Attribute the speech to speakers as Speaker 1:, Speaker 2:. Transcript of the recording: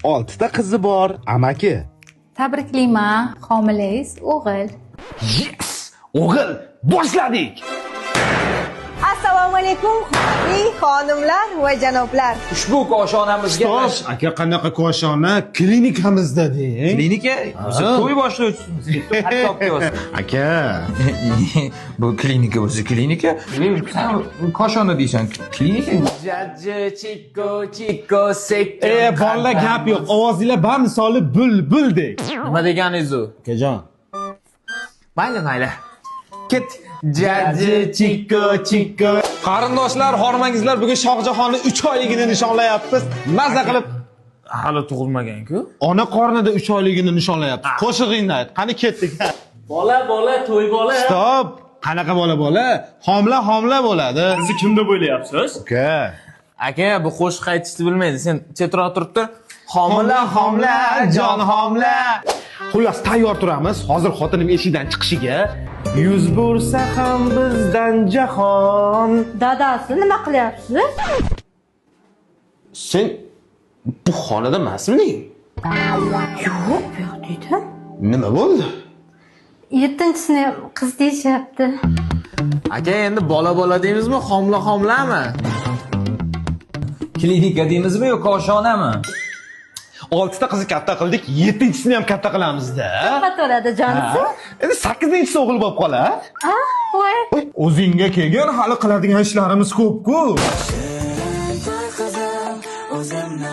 Speaker 1: 6ta qizi bor, amaki.
Speaker 2: Tabriklayman, homilangiz o'g'il.
Speaker 1: Yes! O'g'il, boshladik.
Speaker 3: Assalomu alaykum, hurmatli xonimlar va janoblar.
Speaker 4: Ushbu koshonamizga
Speaker 1: Stop, aka qanaqa koshona klinikamizda deng.
Speaker 4: klinika o'zi to'y boshlovchimiz.
Speaker 1: Aka,
Speaker 4: Bu klinika o'zi klinika. Sen koshona deysan, klinika.
Speaker 5: Jajji chikko sekko.
Speaker 1: bolalar gap yo'q. Ovozinglar bamisoli bulbuldek.
Speaker 5: Nima deganingiz u?
Speaker 1: Akajon.
Speaker 5: Mayli. Ket. Jajji chikko.
Speaker 1: Qarindoshlar, hormangizlar bugun Shohjahonni 3 oyligini nishonlayapmiz. Maza qilib
Speaker 5: Hali tug'ilmagan-ku.
Speaker 1: ona qornida 3 oyligini nishonlayapmiz. Qo'shig'ingni ayt. Qani ketdik.
Speaker 5: Bola, to'y bola.
Speaker 1: Stop. Qanaqa bola? Homla bo'ladi.
Speaker 5: Siz kim deb o'ylayapsiz?
Speaker 1: Aka.
Speaker 5: Aka, bu qo'shiq aytishni bilmaydi. Sen chetroq turibdi. Homila, jon homila.
Speaker 1: Xullas, tayyor turamiz. Hozir xotinim eshikdan chiqishiga yuz bo'lsa ham bizdan jahon.
Speaker 3: Dadasi nima qilyapsiz?
Speaker 1: Sen bu xonada emasmiding?
Speaker 3: Yo'q, bu yoqda edim.
Speaker 1: Nima bo'ldi?
Speaker 2: 7-sini qiz deyishyapti.
Speaker 5: Aka, endi bola deymizmi, homilami?
Speaker 4: Klinika deymizmi yo koshonami?
Speaker 1: 6ta qizni katta qildik, 7-sini ham katta qilamiz-da.
Speaker 3: Nima to'ladi jonisi?
Speaker 1: Endi 8-si o'g'il bo'lib qolar.
Speaker 3: Voy.
Speaker 1: O'zingga kelgan, hali qiladigan ishlarimiz ko'p-ku.
Speaker 6: Qizim, o'zimni